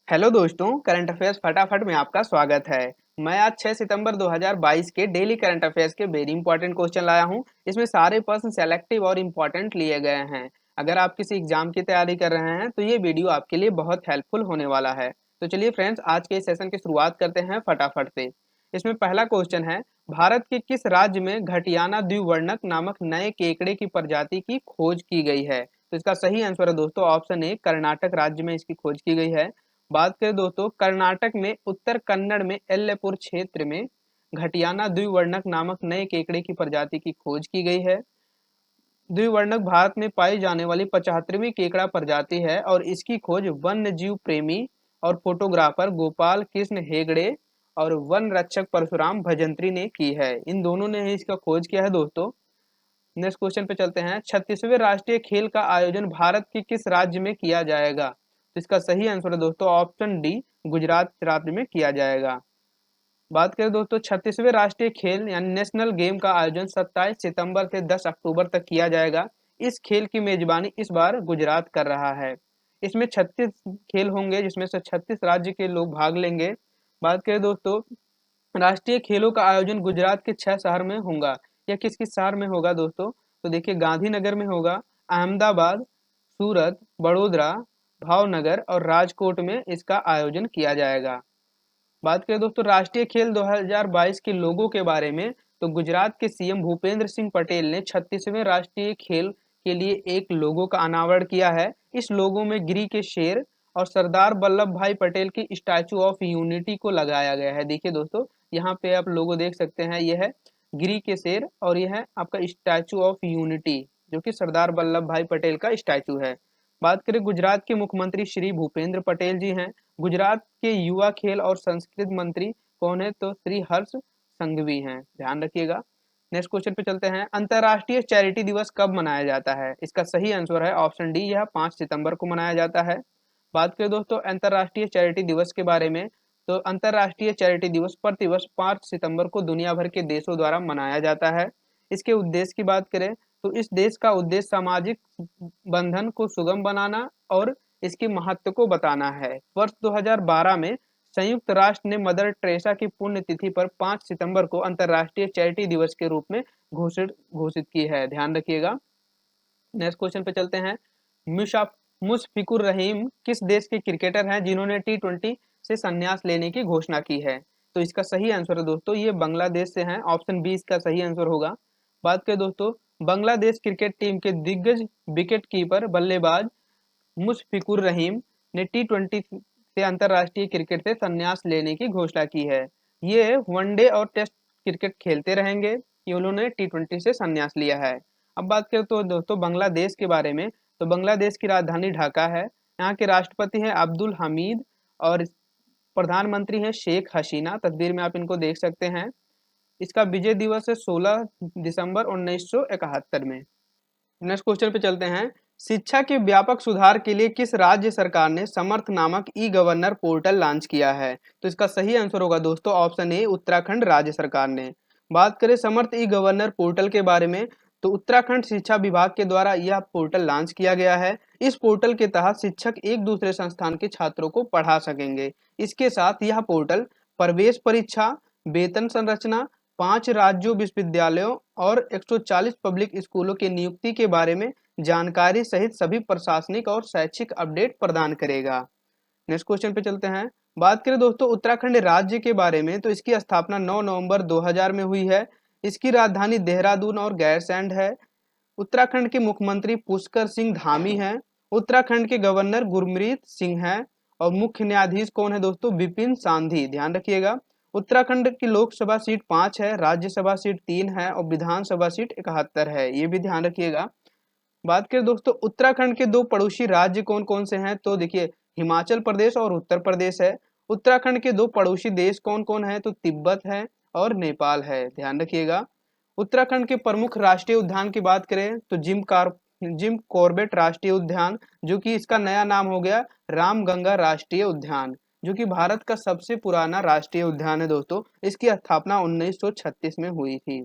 Hello दोस्तों, current affairs फटाफट में आपका स्वागत है। मैं आज 6 सितंबर 2022 के डेली करंट अफेयर्स के वेरी इंपॉर्टेंट क्वेश्चन लाया हूं। इसमें सारे प्रश्न सेलेक्टिव और इंपॉर्टेंट लिए गए हैं। अगर आप किसी एग्जाम की तैयारी कर रहे हैं तो ये वीडियो आपके लिए बहुत हेल्पफुल होने वाला है। तो चलिए फ्रेंड्स, आज के इस सेशन की शुरुआत करते हैं फटाफट से। इसमें पहला क्वेश्चन है, भारत के किस राज्य में घटियाना द्विवर्णक नामक नए केकड़े की प्रजाति की खोज की गई है? तो इसका सही आंसर है दोस्तों ऑप्शन ए, कर्नाटक राज्य में इसकी खोज की गई है। बात करें दोस्तों, कर्नाटक में उत्तर कन्नड़ में एल्लेपुर क्षेत्र में घटियाना द्विवर्णक नामक नए केकड़े की प्रजाति की खोज की गई है। द्विवर्णक भारत में पाई जाने वाली 75वीं केकड़ा प्रजाति है और इसकी खोज वन्य जीव प्रेमी और फोटोग्राफर गोपाल कृष्ण हेगड़े और वन रक्षक परशुराम भजंत्री ने की है। इन दोनों ने ही इसका खोज किया है दोस्तों। नेक्स्ट क्वेश्चन पे चलते हैं, 36वें राष्ट्रीय खेल का आयोजन भारत के किस राज्य में किया जाएगा? तो इसका सही आंसर है दोस्तों ऑप्शन डी, गुजरात राज्य में किया जाएगा। बात करें दोस्तों, 36वें राष्ट्रीय खेल यानी नेशनल गेम का आयोजन 27 सितंबर से 10 अक्टूबर तक किया जाएगा। इस खेल की मेजबानी इस बार गुजरात कर रहा है। इसमें 36 खेल होंगे जिसमें से 36 राज्य के लोग भाग लेंगे। बात करें दोस्तों, राष्ट्रीय खेलों का आयोजन गुजरात के 6 शहर में होगा। यह किस किस शहर में होगा दोस्तों? तो देखिए, गांधीनगर में होगा, अहमदाबाद, सूरत, बड़ोदरा, भावनगर और राजकोट में इसका आयोजन किया जाएगा। बात करें दोस्तों राष्ट्रीय खेल 2022 के लोगों के बारे में, तो गुजरात के सीएम भूपेंद्र सिंह पटेल ने 36वें राष्ट्रीय खेल के लिए एक लोगो का अनावरण किया है। इस लोगो में गिरी के शेर और सरदार वल्लभ भाई पटेल की स्टैचू ऑफ यूनिटी को लगाया गया है। देखिए दोस्तों, यहाँ पे आप लोगो देख सकते हैं, यह है गिरी के शेर और यह है आपका स्टैचू ऑफ यूनिटी, जो कि सरदार वल्लभ भाई पटेल का स्टैचू है। बात करें, गुजरात के मुख्यमंत्री श्री भूपेंद्र पटेल जी हैं। गुजरात के युवा खेल और संस्कृति मंत्री कौन है? तो श्री हर्ष संघवी हैं, ध्यान रखिएगा। नेक्स्ट क्वेश्चन पे चलते हैं, अंतर्राष्ट्रीय चैरिटी दिवस कब मनाया जाता है? इसका सही आंसर है ऑप्शन डी, यह 5 सितंबर को मनाया जाता है। बात करें दोस्तों अंतर्राष्ट्रीय चैरिटी दिवस के बारे में, तो अंतर्राष्ट्रीय चैरिटी दिवस प्रतिवर्ष 5 सितंबर को दुनिया भर के देशों द्वारा मनाया जाता है। इसके उद्देश्य की बात करें तो इस देश का उद्देश्य सामाजिक बंधन को सुगम बनाना और इसके महत्व को बताना है। वर्ष 2012 में संयुक्त राष्ट्र ने मदर टेरेसा की पुण्यतिथि पर 5 सितंबर को अंतर्राष्ट्रीय चैरिटी दिवस के रूप में घोषित घोषित की है, ध्यान रखिएगा। नेक्स्ट क्वेश्चन पे चलते हैं, मुशफिकुर रहीम किस देश के क्रिकेटर हैं जिन्होंने T20 से संन्यास लेने की घोषणा की है? तो इसका सही आंसर है दोस्तों, ये बांग्लादेश से हैं, ऑप्शन बी इसका सही आंसर होगा। बात करें दोस्तों, बांग्लादेश क्रिकेट टीम के दिग्गज विकेट कीपर बल्लेबाज मुशफिकुर रहीम ने T20 से अंतरराष्ट्रीय क्रिकेट से संन्यास लेने की घोषणा की है। ये वनडे और टेस्ट क्रिकेट खेलते रहेंगे, ये उन्होंने T20 से संन्यास लिया है। अब बात करें तो दोस्तों बांग्लादेश के बारे में, तो बांग्लादेश की राजधानी ढाका है। यहाँ के राष्ट्रपति हैं अब्दुल हमीद और प्रधानमंत्री हैं शेख हसीना, तस्वीर में आप इनको देख सकते हैं। इसका विजय दिवस है 16 दिसंबर 1971 में। नेक्स्ट क्वेश्चन पे चलते हैं, शिक्षा के व्यापक सुधार के लिए किस राज्य सरकार ने समर्थ नामक ई गवर्नर पोर्टल लॉन्च किया है? तो इसका सही आंसर होगा दोस्तों ऑप्शन ए, उत्तराखंड राज्य सरकार ने। बात करें समर्थ ई गवर्नर पोर्टल के बारे में, तो उत्तराखंड शिक्षा विभाग के द्वारा यह पोर्टल लॉन्च किया गया है। इस पोर्टल के तहत शिक्षक एक दूसरे संस्थान के छात्रों को पढ़ा सकेंगे। इसके साथ यह पोर्टल प्रवेश परीक्षा, वेतन संरचना, 5 राज्यों विश्वविद्यालयों और 140 पब्लिक स्कूलों की नियुक्ति के बारे में जानकारी सहित सभी प्रशासनिक और शैक्षिक अपडेट प्रदान करेगा। नेक्स्ट क्वेश्चन पे चलते हैं, बात करें दोस्तों उत्तराखंड राज्य के बारे में, तो इसकी स्थापना 9 नवंबर 2000 में हुई है। इसकी राजधानी देहरादून और गैरसैंण है। उत्तराखंड के मुख्यमंत्री पुष्कर सिंह धामी हैं। उत्तराखंड के गवर्नर गुरमीत सिंह हैं और मुख्य न्यायाधीश कौन है दोस्तों? विपिन सांधी, ध्यान रखिएगा। उत्तराखंड की लोकसभा सीट 5 है, राज्यसभा सीट 3 है और विधानसभा सीट 71 है, ये भी ध्यान रखिएगा। बात करें दोस्तों उत्तराखंड के 2 पड़ोसी राज्य कौन कौन से हैं, तो देखिए हिमाचल प्रदेश और उत्तर प्रदेश है। उत्तराखंड के 2 पड़ोसी देश कौन कौन है, तो तिब्बत है और नेपाल है, ध्यान रखिएगा। उत्तराखंड के प्रमुख राष्ट्रीय उद्यान की बात करें तो जिम कॉर्बेट राष्ट्रीय उद्यान, जो कि इसका नया नाम हो गया रामगंगा राष्ट्रीय उद्यान, जो कि भारत का सबसे पुराना राष्ट्रीय उद्यान है दोस्तों। इसकी स्थापना 1936 में हुई थी।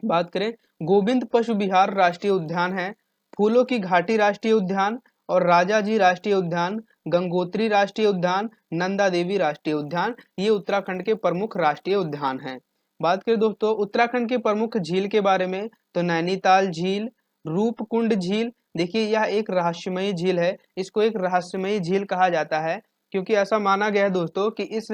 बात करें गोविंद पशु विहार राष्ट्रीय उद्यान है, फूलों की घाटी राष्ट्रीय उद्यान और राजाजी राष्ट्रीय उद्यान गंगोत्री राष्ट्रीय उद्यान, नंदा देवी राष्ट्रीय उद्यान, ये उत्तराखंड के प्रमुख राष्ट्रीय उद्यान हैं। बात करें दोस्तों उत्तराखंड के प्रमुख झील के बारे में, तो नैनीताल झील, रूपकुंड झील, देखिए यह एक रहस्यमयी झील है। इसको एक रहस्यमयी झील कहा जाता है क्योंकि ऐसा माना गया है दोस्तों कि इस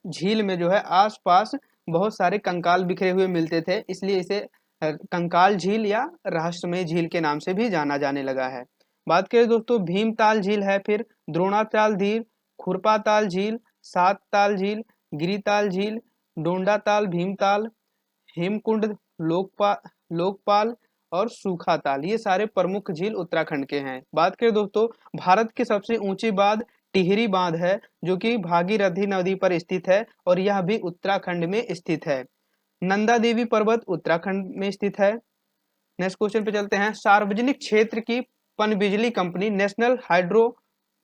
झील में जो है आसपास बहुत सारे कंकाल बिखरे हुए मिलते थे, इसलिए इसे कंकाल झील या रहस्यमय झील के नाम से भी जाना जाने लगा है। बात करें दोस्तों भीमताल झील है, फिर द्रोणाताल झील, खुरपाताल झील, सात ताल झील, गिरिताल झील, डोंडाताल भीमताल, हेमकुंड, लोकपाल और सूखाताल, ये सारे प्रमुख झील उत्तराखंड के हैं। बात करें दोस्तों भारत की सबसे ऊंची बांध टिहरी बांध है, जो कि भागीरथी नदी पर स्थित है और यह भी उत्तराखंड में स्थित है। नंदा देवी पर्वत उत्तराखंड में स्थित है। नेक्स्ट क्वेश्चन पे चलते हैं। सार्वजनिक क्षेत्र की पनबिजली company national hydro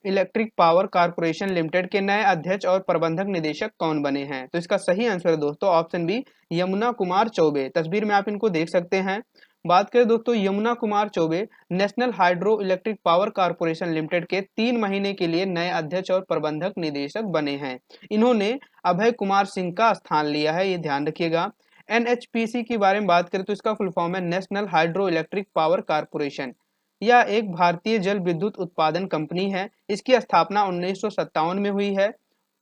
electric power corporation limited के नए अध्यक्ष और प्रबंधक निदेशक कौन बने हैं? तो इसका सही आंसर है दोस्तों ऑप्शन बी, यमुना कुमार चौबे। तस्वीर में आप इनको देख सकते हैं। बात करें दोस्तों Yamuna Kumar Choubey national hydro electric power corporation limited के 3 महीने के लिए नए अध्यक्ष और प्रबंधक निदेशक बने हैं। इन्होंने अभय कुमार सिंह का स्थान लिया है, ये ध्यान रखिएगा। एनएचपीसी के बारे में बात करें तो इसका फुल फॉर्म है national hydro electric power corporation. यह एक भारतीय जल विद्युत उत्पादन कंपनी है। इसकी स्थापना 1957 में हुई है।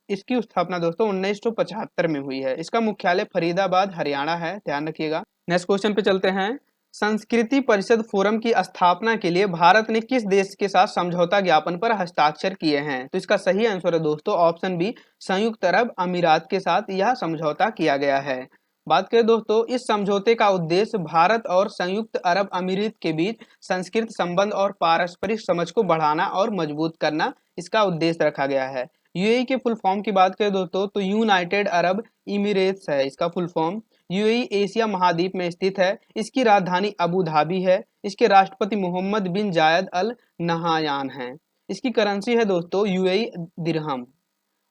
इसकी स्थापना दोस्तों 1975 में हुई है। इसका मुख्यालय फरीदाबाद हरियाणा है, ध्यान रखिएगा। नेक्स्ट क्वेश्चन पे चलते हैं। संस्कृति परिषद फोरम की स्थापना के लिए भारत ने किस देश के साथ समझौता ज्ञापन पर हस्ताक्षर किए हैं? तो इसका सही आंसर है दोस्तों ऑप्शन बी, संयुक्त अरब अमीरात के साथ यह समझौता किया गया है। बात करें दोस्तों इस समझौते का उद्देश्य भारत और संयुक्त अरब अमीरात के बीच संस्कृत संबंध और पारस्परिक समझ को बढ़ाना और मजबूत करना, इसका उद्देश्य रखा गया है। यूएई के फुल फॉर्म की बात करें दोस्तों तो यूनाइटेड अरब इमिरेट्स है इसका फुल फॉर्म। यूएई एशिया महाद्वीप में स्थित है। इसकी राजधानी अबू धाबी है। इसके राष्ट्रपति मोहम्मद बिन जायद अल नहायान हैं। इसकी करेंसी है दोस्तों यूएई दिरहम।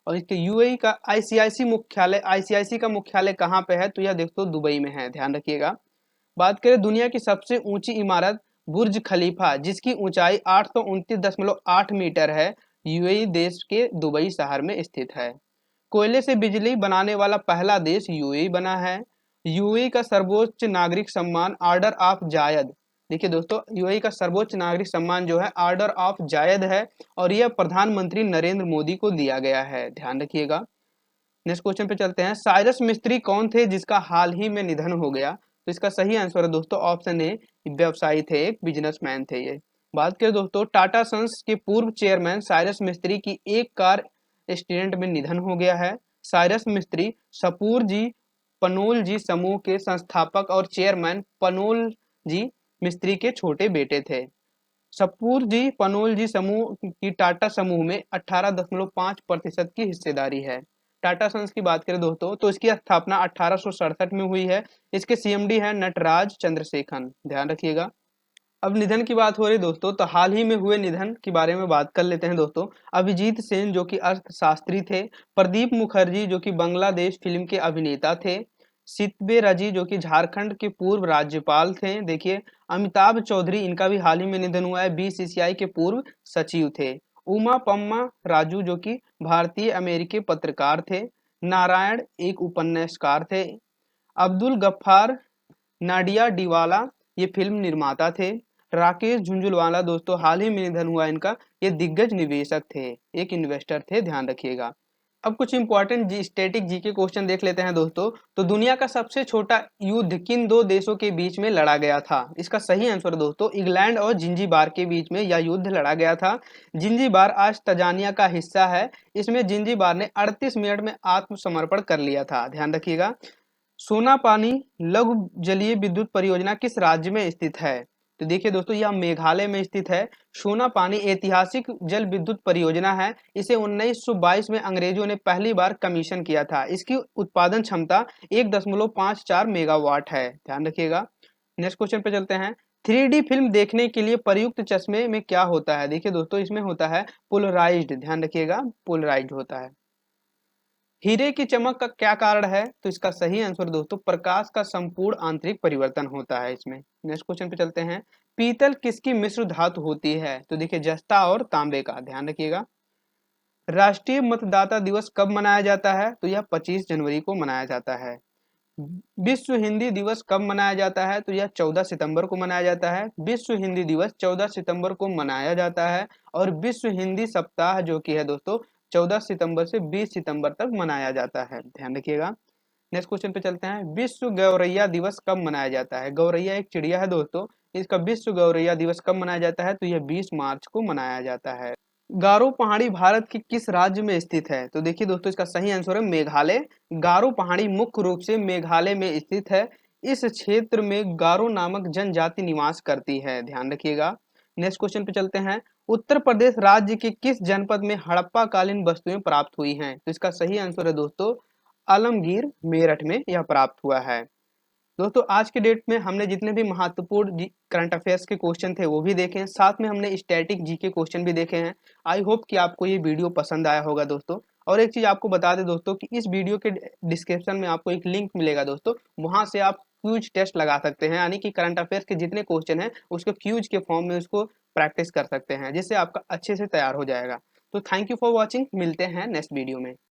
और इसके यूएई का आईसीआईसी का मुख्यालय कहाँ पे है? तो यह दोस्तों दुबई में है, ध्यान रखिएगा। बात करें दुनिया की सबसे ऊंची इमारत बुर्ज खलीफा, जिसकी ऊंचाई 829.8 मीटर है, यूएई देश के दुबई शहर में स्थित है। कोयले से बिजली बनाने वाला पहला देश यूएई बना है। यूएई का सर्वोच्च नागरिक सम्मान ऑर्डर ऑफ जायद, देखिए दोस्तों यूएई का सर्वोच्च नागरिक सम्मान जो है ऑर्डर ऑफ जायद है और यह प्रधानमंत्री नरेंद्र मोदी को दिया गया है, ध्यान रखिएगा। नेक्स्ट क्वेश्चन पे चलते हैं। साइरस मिस्त्री कौन थे जिसका हाल ही में निधन हो गया? तो इसका सही आंसर है दोस्तों ऑप्शन ए, व्यवसायी थे, एक बिजनेसमैन थे ये। बात करें दोस्तों टाटा सन्स के पूर्व चेयरमैन साइरस मिस्त्री की एक कार एक्सीडेंट में निधन हो गया है। साइरस मिस्त्री सपूर जी पनोल जी समूह के संस्थापक और चेयरमैन पनोल जी मिस्त्री के छोटे बेटे थे। सपूर जी पनोल जी समूह की टाटा समूह में 18.5% की हिस्सेदारी है। टाटा सन्स की बात करें दोस्तों तो इसकी स्थापना 1867 में हुई है। इसके सीएमडी है नटराज चंद्रशेखर, ध्यान रखिएगा। अब निधन की बात हो रही दोस्तों तो हाल ही में हुए निधन के बारे में बात कर लेते हैं दोस्तों। अभिजीत सेन जो कि अर्थशास्त्री थे, प्रदीप मुखर्जी जो कि बांग्लादेश फिल्म के अभिनेता थे, सितबे रजी जो कि झारखंड के पूर्व राज्यपाल थे, देखिए अमिताभ चौधरी इनका भी हाल ही में निधन हुआ है, बीसीसीआई के पूर्व सचिव थे। उमा पम्मा राजू जो कि भारतीय अमेरिकी पत्रकार थे। नारायण एक उपन्यासकार थे। अब्दुल गफ्फार नाडियाडवाला ये फिल्म निर्माता थे। राकेश झुंझुनवाला दोस्तों हाल ही में निधन हुआ इनका, ये दिग्गज निवेशक थे, एक इन्वेस्टर थे, ध्यान रखिएगा। अब कुछ इंपॉर्टेंट स्टैटिक जीके क्वेश्चन देख लेते हैं दोस्तों। तो दुनिया का सबसे छोटा युद्ध किन दो देशों के बीच में लड़ा गया था? इसका सही आंसर दोस्तों इंग्लैंड और जिंजीबार के बीच में यह युद्ध लड़ा गया था। जिंजीबार आज तंजानिया का हिस्सा है। इसमें जिंजीबार ने 38 मिनट में आत्मसमर्पण कर लिया था, ध्यान रखिएगा। सोनापानी लघु जलीय विद्युत परियोजना किस राज्य में स्थित है? तो देखिए दोस्तों यह मेघालय में स्थित है। सोनापानी ऐतिहासिक जल विद्युत परियोजना है। इसे 1922 में अंग्रेजों ने पहली बार कमीशन किया था। इसकी उत्पादन क्षमता 1.54 मेगावाट है, ध्यान रखिएगा। नेक्स्ट क्वेश्चन पे चलते हैं। 3D फिल्म देखने के लिए प्रयुक्त चश्मे में क्या होता है? देखिए दोस्तों इसमें होता है पोलराइज्ड, ध्यान रखिएगा, पोलराइज्ड होता है। हीरे की चमक का क्या कारण है? तो इसका सही आंसर दोस्तों प्रकाश का संपूर्ण आंतरिक परिवर्तन होता है इसमें। नेक्स्ट क्वेश्चन पे चलते हैं। पीतल किसकी मिश्र धातु होती है? तो देखिए जस्ता और तांबे का, ध्यान रखिएगा। राष्ट्रीय मतदाता दिवस कब मनाया जाता है? तो यह 25 जनवरी को मनाया जाता है। विश्व हिंदी दिवस कब मनाया जाता है? तो यह 14 सितंबर को मनाया जाता है। विश्व हिंदी दिवस 14 सितंबर को मनाया जाता है और विश्व हिंदी सप्ताह जो कि है दोस्तों 14 सितंबर से 20 सितंबर तक मनाया जाता है। ध्यान रखिएगा। नेक्स्ट क्वेश्चन पे चलते हैं। विश्व गौरैया दिवस कब मनाया जाता है? गौरैया एक चिड़िया है दोस्तों। इसका विश्व गौरैया दिवस कब मनाया जाता है? तो यह 20 मार्च को मनाया जाता है। गारो पहाड़ी भारत के किस राज्य में स्थित है? तो देखिए दोस्तों, इसका सही आंसर है मेघालय। गारो पहाड़ी मुख्य रूप से मेघालय में स्थित है। इस क्षेत्र में गारो नामक जनजाति निवास करती है। ध्यान रखिएगा। नेक्स्ट क्वेश्चन पे चलते हैं। उत्तर प्रदेश राज्य के किस जनपद में हड़प्पा कालीन वस्तुएं प्राप्त हुई हैं? तो इसका सही आंसर है दोस्तों आलमगीर, मेरठ में यह प्राप्त हुआ है। दोस्तों आज के डेट में हमने जितने भी महत्वपूर्ण करंट अफेयर्स के क्वेश्चन थे वो भी देखे हैं, साथ में हमने स्टैटिक जी के क्वेश्चन भी देखे हैं। आई होप कि आपको ये वीडियो पसंद आया होगा दोस्तों। और एक चीज आपको बता दें दोस्तों कि इस वीडियो के डिस्क्रिप्शन में आपको एक लिंक मिलेगा दोस्तों, वहां से आप क्यूज टेस्ट लगा सकते हैं, यानी कि करंट अफेयर्स के जितने क्वेश्चन हैं उसको क्यूज के फॉर्म में उसको प्रैक्टिस कर सकते हैं, जिससे आपका अच्छे से तैयार हो जाएगा। तो थैंक यू फॉर वॉचिंग, मिलते हैं नेक्स्ट वीडियो में।